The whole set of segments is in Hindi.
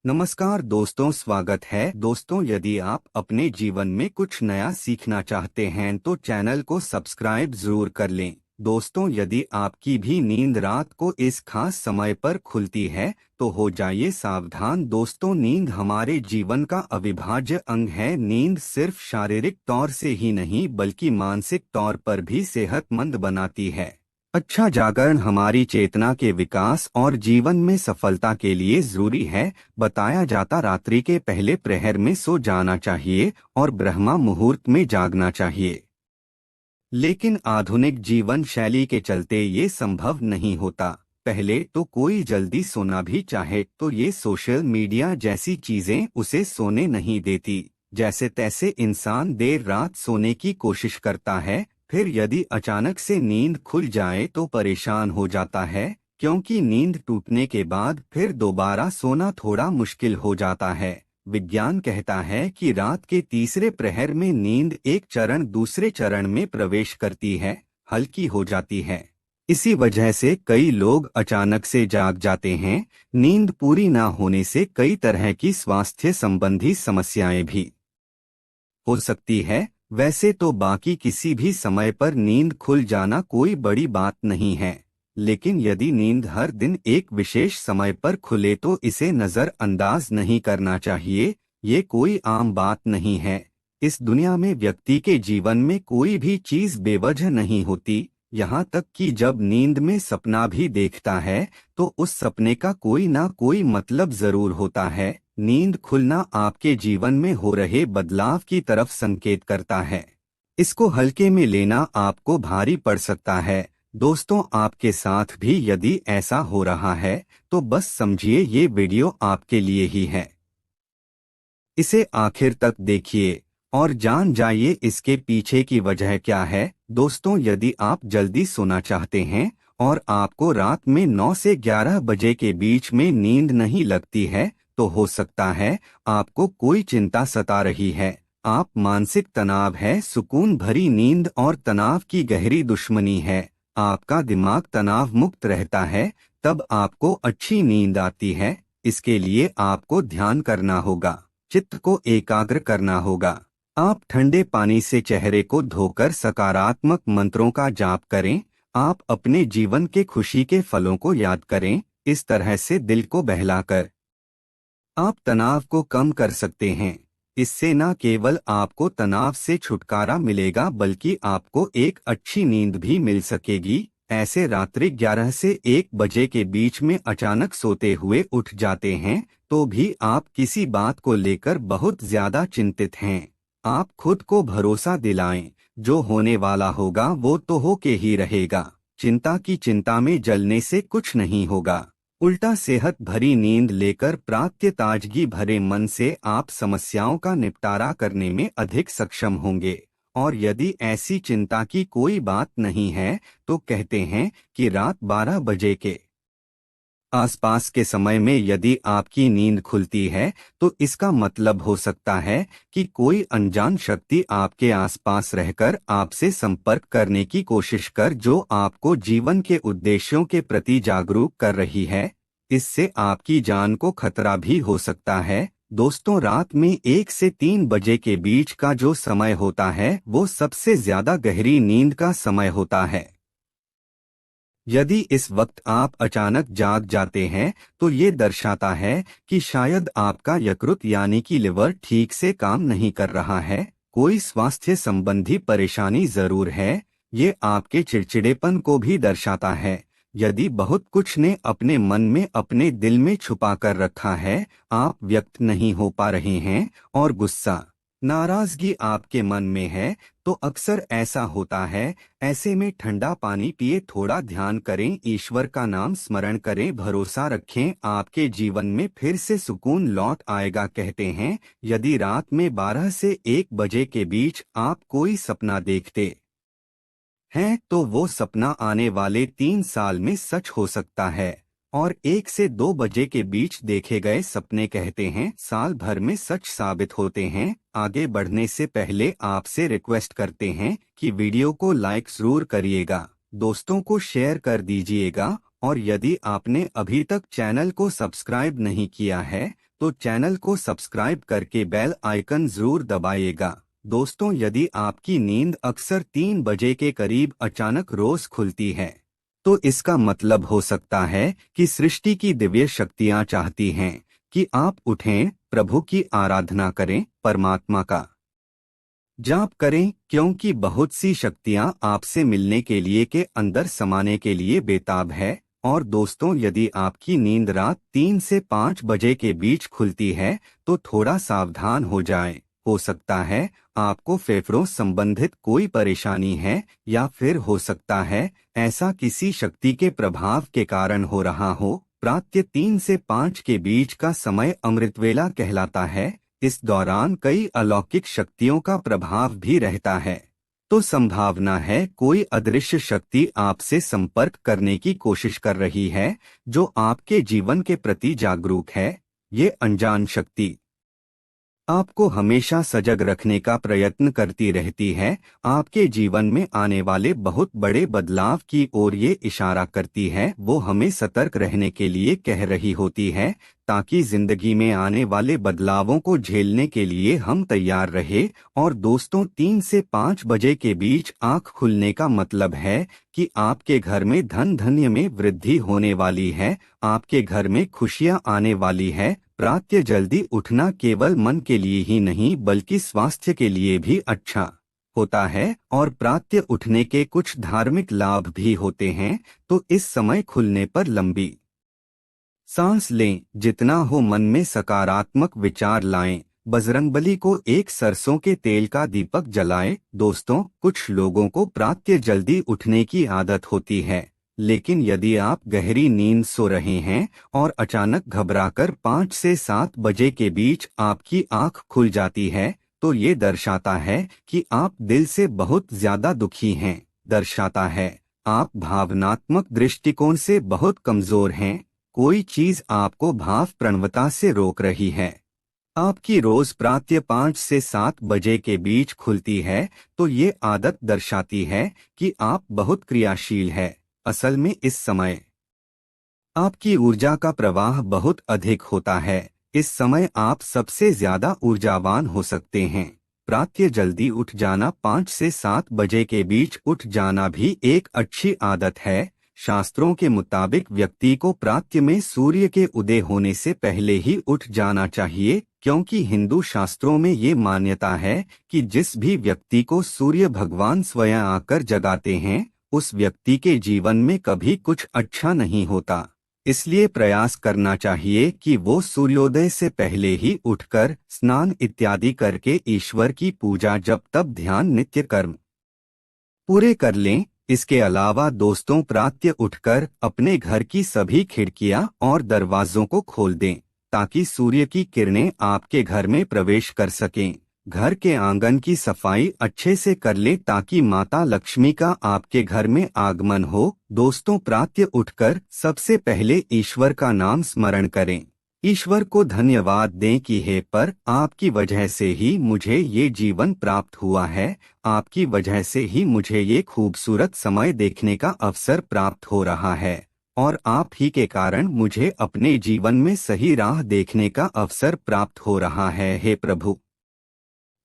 नमस्कार दोस्तों, स्वागत है। दोस्तों, यदि आप अपने जीवन में कुछ नया सीखना चाहते हैं तो चैनल को सब्सक्राइब जरूर कर लें। दोस्तों, यदि आपकी भी नींद रात को इस खास समय पर खुलती है तो हो जाइए सावधान। दोस्तों, नींद हमारे जीवन का अविभाज्य अंग है। नींद सिर्फ शारीरिक तौर से ही नहीं बल्कि मानसिक तौर पर भी सेहतमंद बनाती है। अच्छा जागरण हमारी चेतना के विकास और जीवन में सफलता के लिए जरूरी है। बताया जाता रात्रि के पहले प्रहर में सो जाना चाहिए और ब्रह्मा मुहूर्त में जागना चाहिए। लेकिन आधुनिक जीवन शैली के चलते ये संभव नहीं होता। पहले तो कोई जल्दी सोना भी चाहे तो ये सोशल मीडिया जैसी चीजें उसे सोने नहीं देती। जैसे तैसे इंसान देर रात सोने की कोशिश करता है, फिर यदि अचानक से नींद खुल जाए तो परेशान हो जाता है, क्योंकि नींद टूटने के बाद फिर दोबारा सोना थोड़ा मुश्किल हो जाता है। विज्ञान कहता है कि रात के तीसरे प्रहर में नींद एक चरण दूसरे चरण में प्रवेश करती है, हल्की हो जाती है। इसी वजह से कई लोग अचानक से जाग जाते हैं। नींद पूरी ना होने से कई तरह की स्वास्थ्य संबंधी समस्याएं भी हो सकती है। वैसे तो बाकी किसी भी समय पर नींद खुल जाना कोई बड़ी बात नहीं है, लेकिन यदि नींद हर दिन एक विशेष समय पर खुले तो इसे नजरअंदाज नहीं करना चाहिए। ये कोई आम बात नहीं है। इस दुनिया में व्यक्ति के जीवन में कोई भी चीज बेवजह नहीं होती। यहाँ तक कि जब नींद में सपना भी देखता है तो उस सपने का कोई ना कोई मतलब जरूर होता है। नींद खुलना आपके जीवन में हो रहे बदलाव की तरफ संकेत करता है। इसको हल्के में लेना आपको भारी पड़ सकता है। दोस्तों, आपके साथ भी यदि ऐसा हो रहा है तो बस समझिए ये वीडियो आपके लिए ही है। इसे आखिर तक देखिए और जान जाइए इसके पीछे की वजह क्या है। दोस्तों, यदि आप जल्दी सोना चाहते हैं और आपको रात में 9 से 11 बजे के बीच में नींद नहीं लगती है तो हो सकता है आपको कोई चिंता सता रही है। आप मानसिक तनाव है, सुकून भरी नींद और तनाव की गहरी दुश्मनी है। आपका दिमाग तनाव मुक्त रहता है, तब आपको अच्छी नींद आती है। इसके लिए आपको ध्यान करना होगा, चित्त को एकाग्र करना होगा। आप ठंडे पानी से चेहरे को धोकर सकारात्मक मंत्रों का जाप करें। आप अपने जीवन के खुशी के फलों को याद करें। इस तरह से दिल को बहलाकर आप तनाव को कम कर सकते हैं। इससे न केवल आपको तनाव से छुटकारा मिलेगा बल्कि आपको एक अच्छी नींद भी मिल सकेगी। ऐसे रात्रि 11 से 1 बजे के बीच में अचानक सोते हुए उठ जाते हैं तो भी आप किसी बात को लेकर बहुत ज्यादा चिंतित हैं। आप खुद को भरोसा दिलाएं, जो होने वाला होगा वो तो होके ही रहेगा। चिंता की चिंता में जलने से कुछ नहीं होगा। उल्टा सेहत भरी नींद लेकर प्राप्त ताजगी भरे मन से आप समस्याओं का निपटारा करने में अधिक सक्षम होंगे। और यदि ऐसी चिंता की कोई बात नहीं है तो कहते हैं कि रात 12 बजे के आसपास के समय में यदि आपकी नींद खुलती है तो इसका मतलब हो सकता है कि कोई अनजान शक्ति आपके आसपास रहकर आपसे संपर्क करने की कोशिश कर, जो आपको जीवन के उद्देश्यों के प्रति जागरूक कर रही है। इससे आपकी जान को खतरा भी हो सकता है। दोस्तों, रात में 1 से 3 बजे के बीच का जो समय होता है वो सबसे ज्यादा गहरी नींद का समय होता है। यदि इस वक्त आप अचानक जाग जाते हैं तो ये दर्शाता है कि शायद आपका यकृत यानी कि लिवर ठीक से काम नहीं कर रहा है। कोई स्वास्थ्य संबंधी परेशानी जरूर है। ये आपके चिड़चिड़ेपन को भी दर्शाता है। यदि बहुत कुछ ने अपने मन में अपने दिल में छुपा कर रखा है, आप व्यक्त नहीं हो पा रहे हैं और गुस्सा नाराजगी आपके मन में है तो अक्सर ऐसा होता है। ऐसे में ठंडा पानी पिए, थोड़ा ध्यान करें, ईश्वर का नाम स्मरण करें, भरोसा रखें, आपके जीवन में फिर से सुकून लौट आएगा। कहते हैं यदि रात में 12 से 1 बजे के बीच आप कोई सपना देखते हैं तो वो सपना आने वाले 3 साल में सच हो सकता है। और 1 से 2 बजे के बीच देखे गए सपने कहते हैं साल भर में सच साबित होते हैं। आगे बढ़ने से पहले आपसे रिक्वेस्ट करते हैं कि वीडियो को लाइक जरूर करिएगा, दोस्तों को शेयर कर दीजिएगा और यदि आपने अभी तक चैनल को सब्सक्राइब नहीं किया है तो चैनल को सब्सक्राइब करके बेल आइकन जरूर दबाइएगा। दोस्तों, यदि आपकी नींद अक्सर 3 बजे के करीब अचानक रोज खुलती है, तो इसका मतलब हो सकता है कि सृष्टि की दिव्य शक्तियां चाहती हैं कि आप उठें, प्रभु की आराधना करें, परमात्मा का जाप करें, क्योंकि बहुत सी शक्तियां आपसे मिलने के लिए के अंदर समाने के लिए बेताब है। और दोस्तों, यदि आपकी नींद रात 3 से 5 बजे के बीच खुलती है, तो थोड़ा सावधान हो जाएं। हो सकता है आपको फेफड़ों संबंधित कोई परेशानी है, या फिर हो सकता है ऐसा किसी शक्ति के प्रभाव के कारण हो रहा हो। प्रातः 3 से 5 के बीच का समय अमृतवेला कहलाता है। इस दौरान कई अलौकिक शक्तियों का प्रभाव भी रहता है। तो संभावना है कोई अदृश्य शक्ति आपसे संपर्क करने की कोशिश कर रही है, जो आपके जीवन के प्रति जागरूक है। ये अनजान शक्ति आपको हमेशा सजग रखने का प्रयत्न करती रहती है। आपके जीवन में आने वाले बहुत बड़े बदलाव की ओर ये इशारा करती है। वो हमें सतर्क रहने के लिए कह रही होती है, ताकि जिंदगी में आने वाले बदलावों को झेलने के लिए हम तैयार रहे। और दोस्तों, 3 से 5 बजे के बीच आंख खुलने का मतलब है कि आपके घर में धन धान्य में वृद्धि होने वाली है, आपके घर में खुशियां आने वाली है। प्रातः जल्दी उठना केवल मन के लिए ही नहीं, बल्कि स्वास्थ्य के लिए भी अच्छा होता है। और प्रातः उठने के कुछ धार्मिक लाभ भी होते हैं। तो इस समय खुलने पर लंबी सांस लें, जितना हो मन में सकारात्मक विचार लाएं, बजरंगबली को एक सरसों के तेल का दीपक जलाएं। दोस्तों, कुछ लोगों को प्रातः जल्दी उठने की आदत होती है, लेकिन यदि आप गहरी नींद सो रहे हैं और अचानक घबराकर 5 से 7 बजे के बीच आपकी आंख खुल जाती है, तो ये दर्शाता है कि आप दिल से बहुत ज्यादा दुखी हैं। दर्शाता है आप भावनात्मक दृष्टिकोण से बहुत कमजोर हैं। कोई चीज आपको भाव प्रवणता से रोक रही है। आपकी रोज प्रातः 5 से 7 बजे के बीच खुलती है, तो ये आदत दर्शाती है कि आप बहुत क्रियाशील है। असल में इस समय आपकी ऊर्जा का प्रवाह बहुत अधिक होता है। इस समय आप सबसे ज्यादा ऊर्जावान हो सकते हैं। प्रातः जल्दी उठ जाना, 5 से 7 बजे के बीच उठ जाना भी एक अच्छी आदत है। शास्त्रों के मुताबिक व्यक्ति को प्रातः में सूर्य के उदय होने से पहले ही उठ जाना चाहिए, क्योंकि हिंदू शास्त्रों में ये मान्यता है कि जिस भी व्यक्ति को सूर्य भगवान स्वयं आकर जगाते हैं, उस व्यक्ति के जीवन में कभी कुछ अच्छा नहीं होता। इसलिए प्रयास करना चाहिए कि वो सूर्योदय से पहले ही उठकर स्नान इत्यादि करके ईश्वर की पूजा, जप, तप, ध्यान, नित्य कर्म पूरे कर लें। इसके अलावा दोस्तों, प्रातः उठकर अपने घर की सभी खिड़कियां और दरवाजों को खोल दें, ताकि सूर्य की किरणें आपके घर में प्रवेश कर सकें। घर के आंगन की सफाई अच्छे से कर ले, ताकि माता लक्ष्मी का आपके घर में आगमन हो। दोस्तों, प्रातः उठकर सबसे पहले ईश्वर का नाम स्मरण करें। ईश्वर को धन्यवाद दें कि हे पर आपकी वजह से ही मुझे ये जीवन प्राप्त हुआ है, आपकी वजह से ही मुझे ये खूबसूरत समय देखने का अवसर प्राप्त हो रहा है, और आप ही के कारण मुझे अपने जीवन में सही राह देखने का अवसर प्राप्त हो रहा है। हे प्रभु,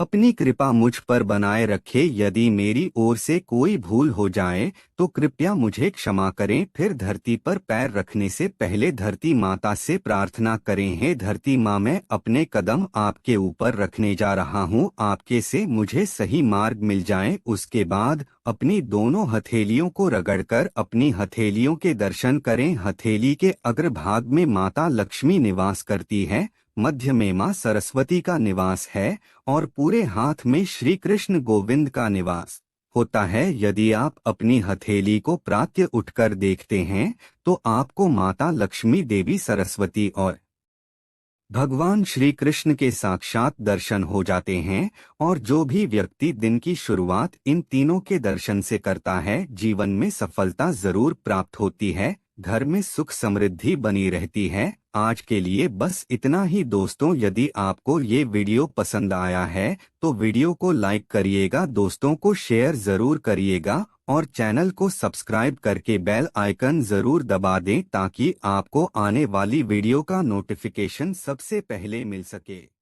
अपनी कृपा मुझ पर बनाए रखे। यदि मेरी ओर से कोई भूल हो जाए तो कृपया मुझे क्षमा करें। फिर धरती पर पैर रखने से पहले धरती माता से प्रार्थना करें, हे धरती माँ, मैं अपने कदम आपके ऊपर रखने जा रहा हूँ, आपके से मुझे सही मार्ग मिल जाए। उसके बाद अपनी दोनों हथेलियों को रगड़कर अपनी हथेलियों के दर्शन करें। हथेली के अग्रभाग में माता लक्ष्मी निवास करती है, मध्य में मां सरस्वती का निवास है, और पूरे हाथ में श्री कृष्ण गोविंद का निवास होता है। यदि आप अपनी हथेली को प्रातः उठकर देखते हैं, तो आपको माता लक्ष्मी, देवी सरस्वती और भगवान श्री कृष्ण के साक्षात दर्शन हो जाते हैं। और जो भी व्यक्ति दिन की शुरुआत इन तीनों के दर्शन से करता है, जीवन में सफलता जरूर प्राप्त होती है, घर में सुख समृद्धि बनी रहती है। आज के लिए बस इतना ही दोस्तों। यदि आपको ये वीडियो पसंद आया है तो वीडियो को लाइक करिएगा, दोस्तों को शेयर जरूर करिएगा, और चैनल को सब्सक्राइब करके बेल आइकन जरूर दबा दें ताकि आपको आने वाली वीडियो का नोटिफिकेशन सबसे पहले मिल सके।